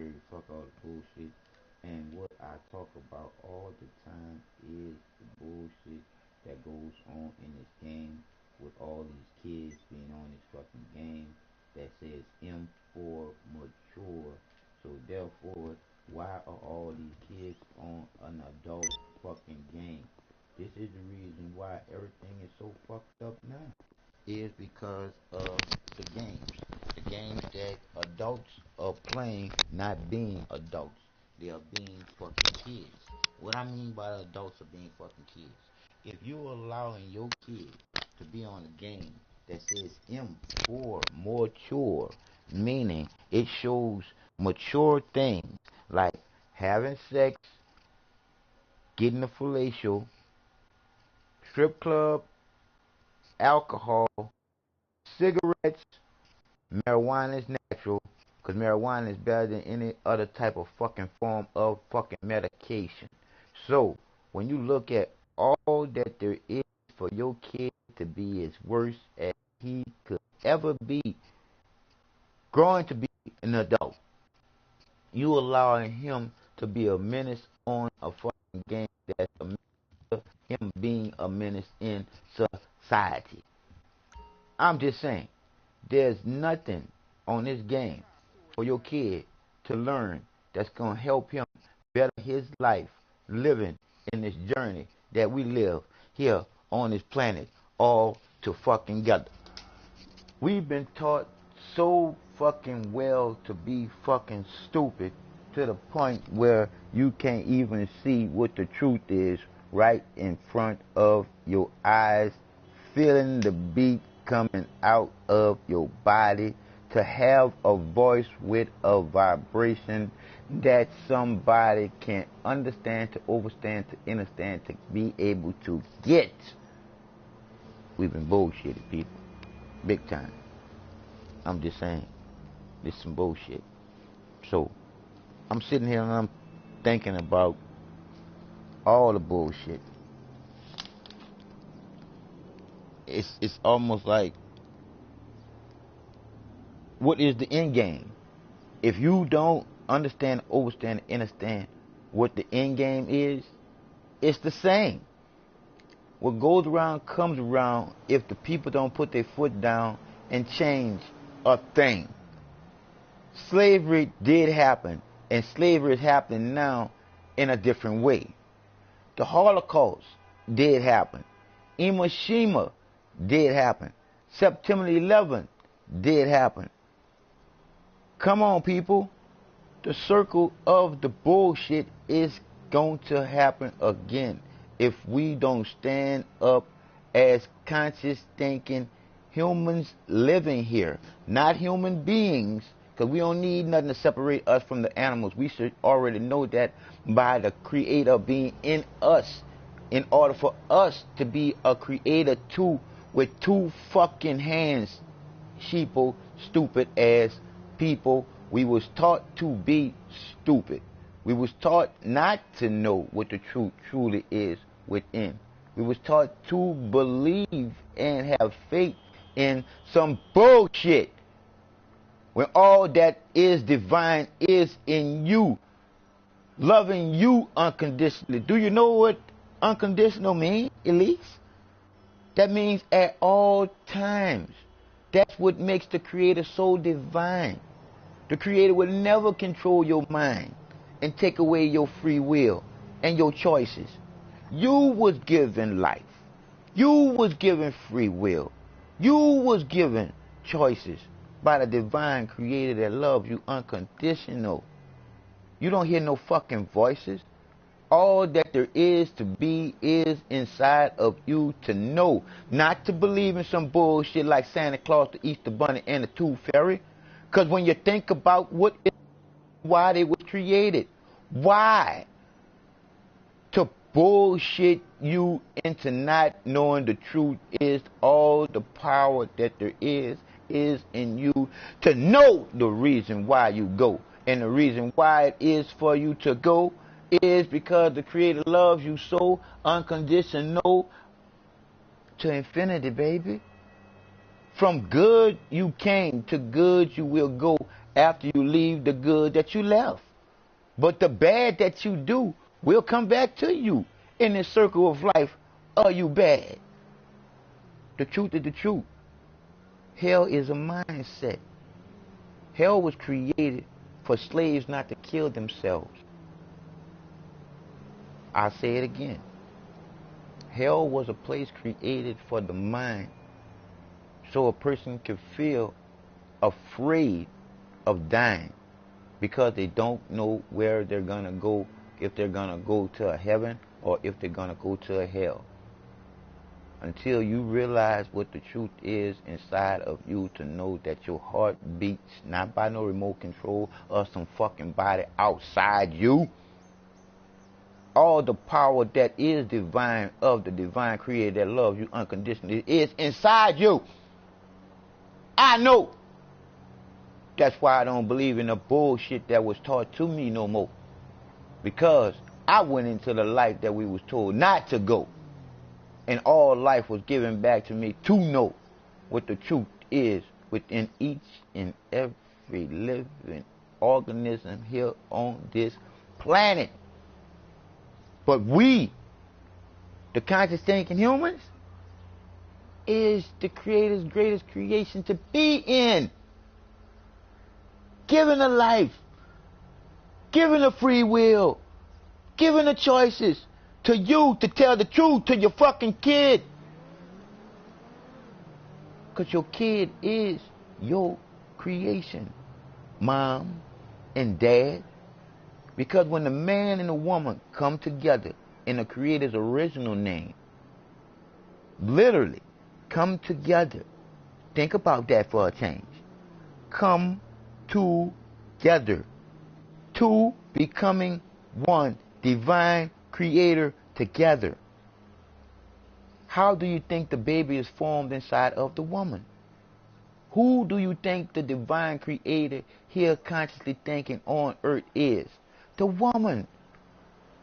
period. Fuck all the bullshit. And what I talk about all the time is the bullshit that goes on in this game with all these kids being on this fucking game that says M for mature. So therefore, why are all these kids on an adult fucking game? This is the reason why everything is so fucked up now. Is because of the games. The games that adults are playing, not being adults. They are being fucking kids. What I mean by adults are being fucking kids. If you're allowing your kid to be on a game that says M for mature, meaning it shows mature things like having sex, getting a fellatio, strip club, alcohol, cigarettes, marijuana is natural because marijuana is better than any other type of fucking form of fucking medication. So, when you look at all that there is for your kid to be as worse as he could ever be, growing to be an adult, you allowing him to be a menace on a fucking game that's a menace to him being a menace in society. I'm just saying. There's nothing on this game for your kid to learn that's going to help him better his life living in this journey that we live here on this planet all to fucking together. We've been taught so fucking well to be fucking stupid to the point where you can't even see what the truth is right in front of your eyes, feeling the beat coming out of your body, to have a voice with a vibration that somebody can understand, to understand, to understand, to be able to get. We've been bullshitted, people. Big time. I'm just saying. This is some bullshit. So, I'm sitting here and I'm thinking about all the bullshit. It's almost like, what is the end game? If you don't understand, understand, understand what the end game is, it's the same. What goes around comes around if the people don't put their foot down and change a thing. Slavery did happen, and slavery is happening now in a different way. The Holocaust did happen. Hiroshima did happen. September 11th did happen. Come on, people. The circle of the bullshit is going to happen again if we don't stand up as conscious thinking humans living here, not human beings, because we don't need nothing to separate us from the animals. We should already know that by the creator being in us, in order for us to be a creator too, with two fucking hands, sheeple, stupid ass people. We was taught to be stupid. We was taught not to know what the truth truly is within. We was taught to believe and have faith in some bullshit when all that is divine is in you, loving you unconditionally. Do you know what unconditional means, Elise? That means at all times. That's what makes the Creator so divine. The Creator will never control your mind and take away your free will and your choices. You was given life. You was given free will. You was given choices by the divine Creator that loves you unconditional. You don't hear no fucking voices. All that there is to be is inside of you to know, not to believe in some bullshit like Santa Claus, the Easter Bunny, and the Tooth Fairy. Because when you think about why they were created, why? To bullshit you into not knowing the truth is all the power that there is in you to know the reason why you go. And the reason why it is for you to go is because the Creator loves you so unconditional to infinity, baby. From good you came, to good you will go after you leave the good that you left. But the bad that you do will come back to you in this circle of life. Are you bad? The truth is the truth. Hell is a mindset. Hell was created for slaves not to kill themselves. I'll say it again. Hell was a place created for the mind, so a person could feel afraid of dying because they don't know where they're going to go, if they're going to go to a heaven or if they're going to go to a hell. Until you realize what the truth is inside of you, to know that your heart beats not by no remote control or some fucking body outside you. All the power that is divine, of the divine creator that loves you unconditionally, is inside you. I know. That's why I don't believe in the bullshit that was taught to me no more. Because I went into the life that we was told not to go. And all life was given back to me to know what the truth is within each and every living organism here on this planet. But we, the conscious thinking humans, is the Creator's greatest creation to be in. Given a life, given a free will, given the choices to you to tell the truth to your fucking kid. Because your kid is your creation, mom and dad. Because when the man and the woman come together in the Creator's original name, literally come together. Think about that for a change. Come together. Two becoming one. Divine Creator together. How do you think the baby is formed inside of the woman? Who do you think the divine Creator here consciously thinking on earth is? The woman.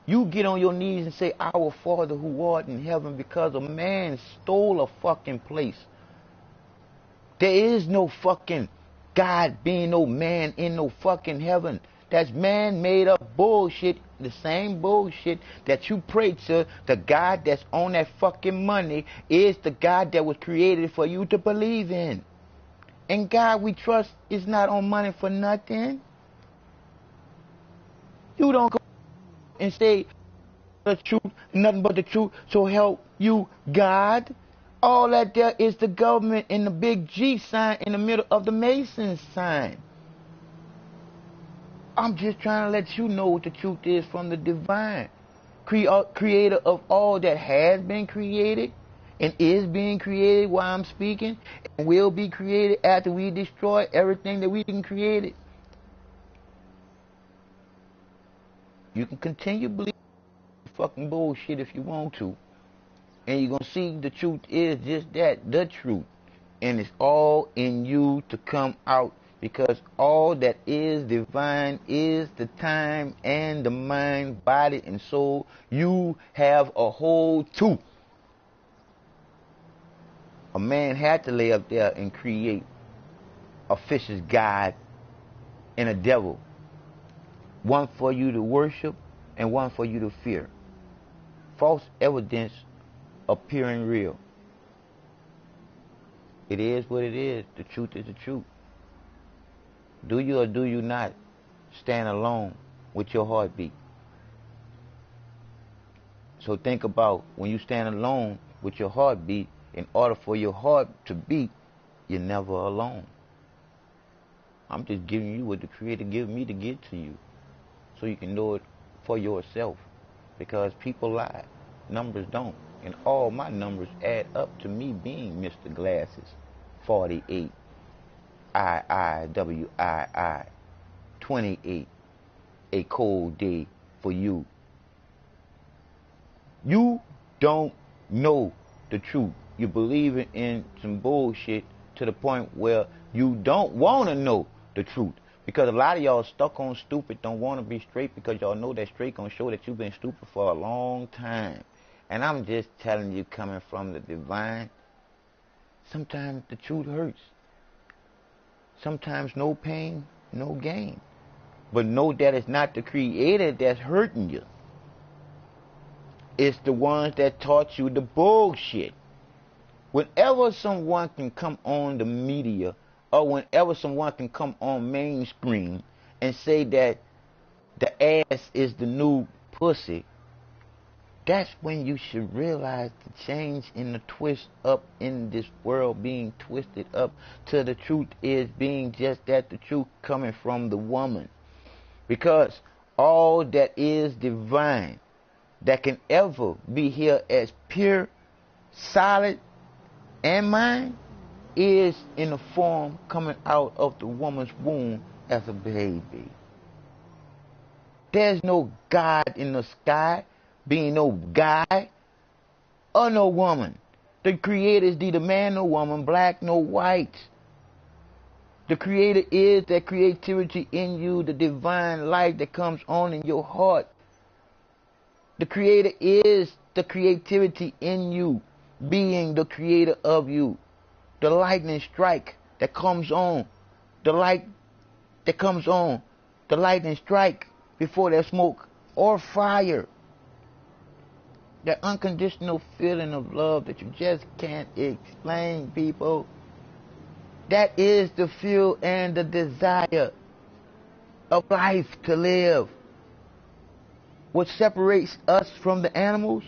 You get on your knees and say, Our Father who art in heaven, because a man stole a fucking place. There is no fucking God being no man in no fucking heaven. That's man made up bullshit. The same bullshit that you pray to, the God that's on that fucking money, is the God that was created for you to believe in. And God we trust is not on money for nothing. You don't go and say the truth, nothing but the truth, so help you God. All that there is the government and the big G sign in the middle of the Mason sign. I'm just trying to let you know what the truth is from the divine creator of all that has been created and is being created while I'm speaking, and will be created after we destroy everything that we can create it. You can continue believing fucking bullshit if you want to, and you're gonna see the truth is just that, the truth, and it's all in you to come out. Because all that is divine is the time and the mind, body, and soul you have a hold to. A man had to lay up there and create a fish's god and a devil. One for you to worship and one for you to fear. False evidence appearing real. It is what it is. The truth is the truth. Do you or do you not stand alone with your heartbeat? So think about when you stand alone with your heartbeat, in order for your heart to beat, you're never alone. I'm just giving you what the Creator gave me to get to you, so you can know it for yourself. Because people lie, numbers don't. And all my numbers add up to me being Mr. Glasses, 48. iiWii, 28, a cold day for you. You don't know the truth. You're believing in some bullshit to the point where you don't want to know the truth. Because a lot of y'all stuck on stupid, don't want to be straight, because y'all know that straight gonna show that you've been stupid for a long time. And I'm just telling you, coming from the divine Sometimes the truth hurts. Sometimes no pain, no gain. But know that it's not the Creator that's hurting you. It's the ones that taught you the bullshit. Whenever someone can come on the media, or whenever someone can come on mainstream and say that the ass is the new pussy, that's when you should realize the change in the twist up in this world being twisted up to the truth is being just that, the truth coming from the woman. Because all that is divine that can ever be here as pure, solid, and mine is in the form coming out of the woman's womb as a baby. There's no God in the sky being no guy or no woman. The Creator is neither man nor woman, black nor white. The Creator is that creativity in you, the divine light that comes on in your heart. The Creator is the creativity in you, being the creator of you. The lightning strike that comes on, the light that comes on, the lightning strike before there's smoke or fire. That unconditional feeling of love that you just can't explain, people. That is the fuel and the desire of life to live. What separates us from the animals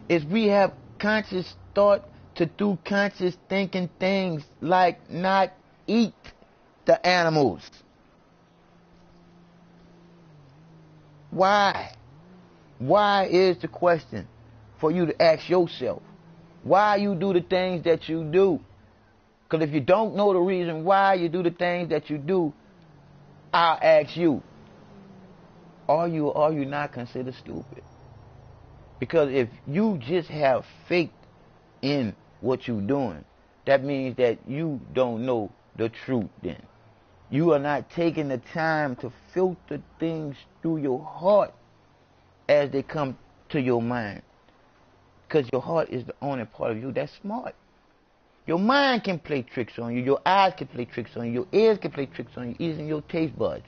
is we have conscious thought to do conscious thinking things like not eat the animals. Why? Why is the question for you to ask yourself. Why you do the things that you do. Because if you don't know the reason why you do the things that you do, I'll ask you, are you or are you not considered stupid? Because if you just have faith in what you're doing, that means that you don't know the truth then. You are not taking the time to filter things through your heart as they come to your mind. Because your heart is the only part of you that's smart. Your mind can play tricks on you. Your eyes can play tricks on you. Your ears can play tricks on you. Even your taste buds.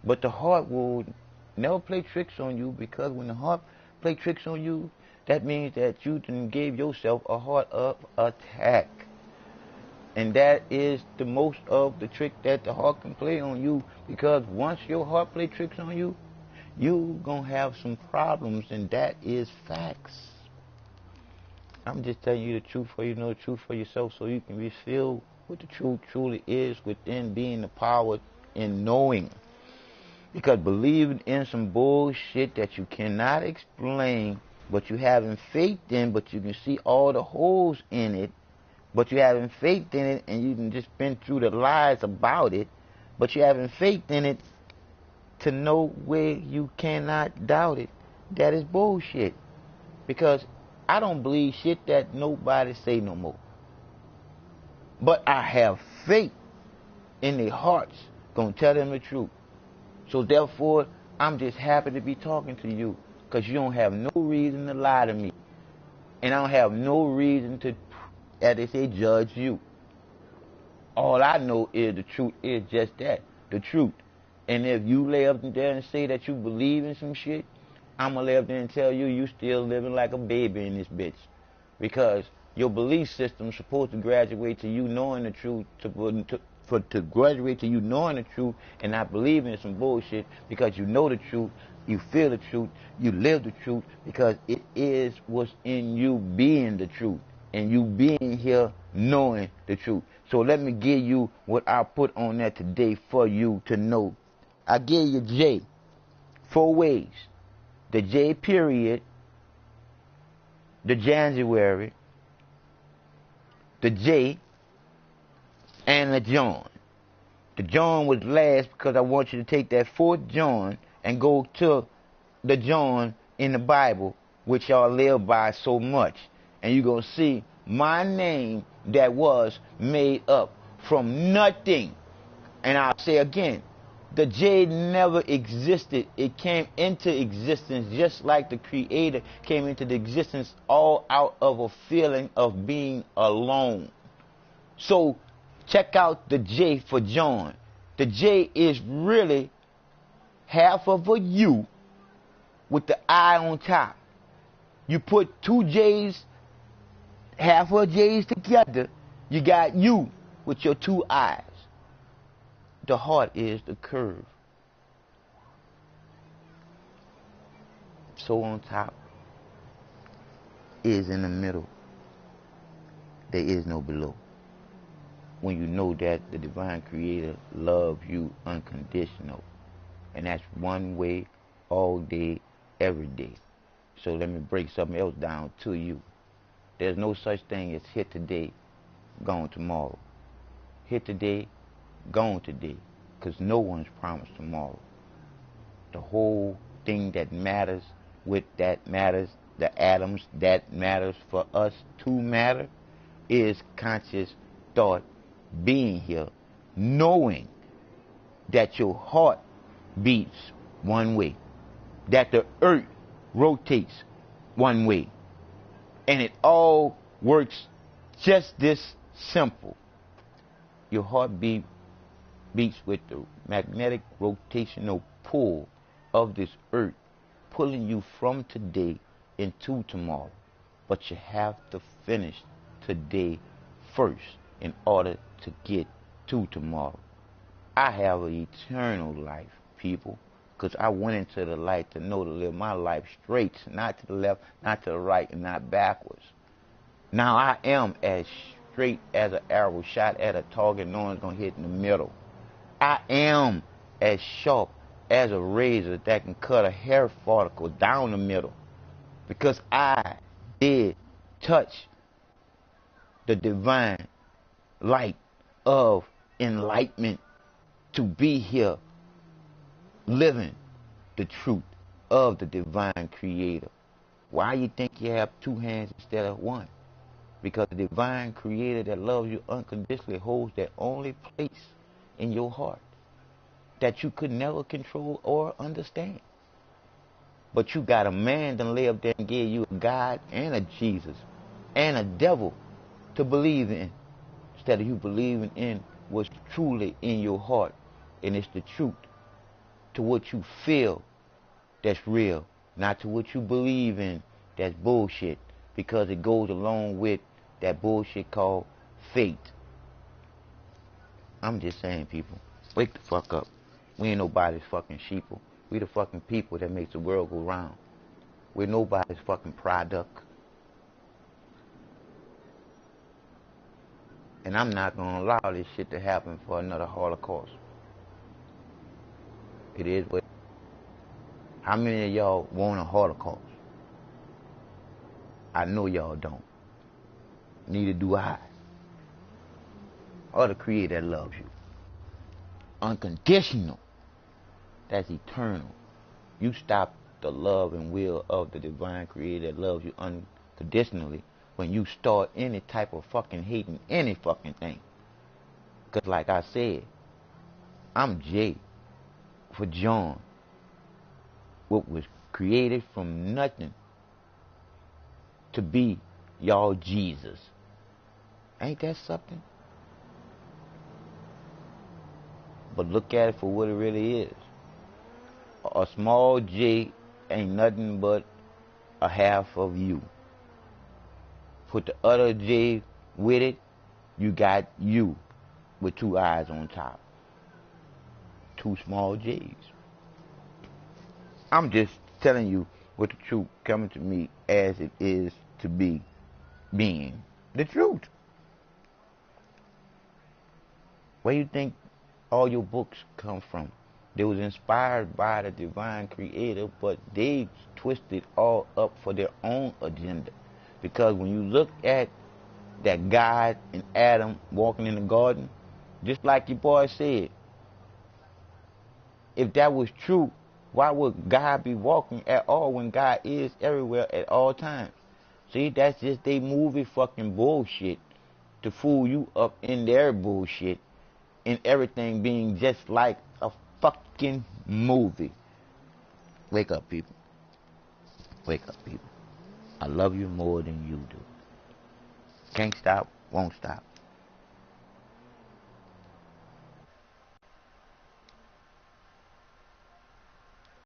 But the heart will never play tricks on you, because when the heart play tricks on you, that means that you done gave yourself a heart of attack. And that is the most of the trick that the heart can play on you, because once your heart play tricks on you, you gonna have some problems, and that is facts. I'm just telling you the truth, for you know the truth for yourself, so you can be filled with the truth truly is within, being the power in knowing. Because believing in some bullshit that you cannot explain, but you having faith in, but you can see all the holes in it, but you having faith in it, and you can just been through the lies about it, but you having faith in it to know where you cannot doubt it. That is bullshit. Because I don't believe shit that nobody say no more. But I have faith in their hearts gonna tell them the truth. So therefore, I'm just happy to be talking to you, because you don't have no reason to lie to me. And I don't have no reason to, as they say, judge you. All I know is the truth is just that, the truth. And if you lay up there and say that you believe in some shit, I'm going to lay up there and tell you, you still living like a baby in this bitch. Because your belief system is supposed to graduate to you knowing the truth, to graduate to you knowing the truth and not believing in some bullshit, because you know the truth, you feel the truth, you live the truth, because it is what's in you being the truth, and you being here knowing the truth. So let me give you what I put on there today for you to know. I gave you J, 4 ways. The J period, the January, the J, and the John. The John was last because I want you to take that 4th John and go to the John in the Bible, which y'all live by so much. And you're going to see my name that was made up from nothing. And I'll say again, the J never existed. It came into existence just like the Creator came into the existence all out of a feeling of being alone. So check out the J for John. The J is really half of a U with the I on top. You put two J's, half of J's together, you got you with your two I's. The heart is the curve. So on top is in the middle. There is no below. When you know that the divine creator loves you unconditional. And that's one way, all day, every day. So let me break something else down to you. There's no such thing as here today, gone tomorrow. Here today, gone today. Because no one's promised tomorrow. The whole thing that matters, with that matters, the atoms that matters for us to matter, is conscious thought being here, knowing that your heart beats one way, that the earth rotates one way, and it all works just this simple. Your heart beats with the magnetic rotational pull of this earth, pulling you from today into tomorrow. But you have to finish today first in order to get to tomorrow. I have an eternal life, people, because I went into the light to know to live my life straight, not to the left, not to the right, and not backwards. Now I am as straight as an arrow shot at a target knowing it's going to hit in the middle. I am as sharp as a razor that can cut a hair follicle down the middle, because I did touch the divine light of enlightenment to be here living the truth of the divine creator. Why you think you have two hands instead of one? Because the divine creator that loves you unconditionally holds that only place in your heart that you could never control or understand. But you got a man that lay up there and gave you a God and a Jesus and a devil to believe in, instead of you believing in what's truly in your heart, and it's the truth to what you feel that's real, not to what you believe in that's bullshit, because it goes along with that bullshit called fate. I'm just saying, people, wake the fuck up. We ain't nobody's fucking sheeple. We the fucking people that makes the world go round. We're nobody's fucking product. And I'm not gonna allow this shit to happen for another Holocaust. It is what. How many of y'all want a Holocaust? I know y'all don't. Neither do I. Or the creator that loves you. Unconditional. That's eternal. You stop the love and will of the divine creator that loves you unconditionally when you start any type of fucking hating any fucking thing. Because like I said, I'm J for John. What was created from nothing to be y'all Jesus. Ain't that something? But look at it for what it really is. A small J ain't nothing but a half of you. Put the other J with it, you got you with two eyes on top. Two small J's. I'm just telling you what the truth coming to me as it is to be, being the truth. Where you think all your books come from? They was inspired by the divine creator, but they twisted all up for their own agenda. Because when you look at that God and Adam walking in the garden, just like your boy said, if that was true, why would God be walking at all when God is everywhere at all times? See, that's just they movie fucking bullshit to fool you up in their bullshit and everything being just like a fucking movie. Wake up, people. Wake up, people. I love you more than you do. Can't stop, won't stop.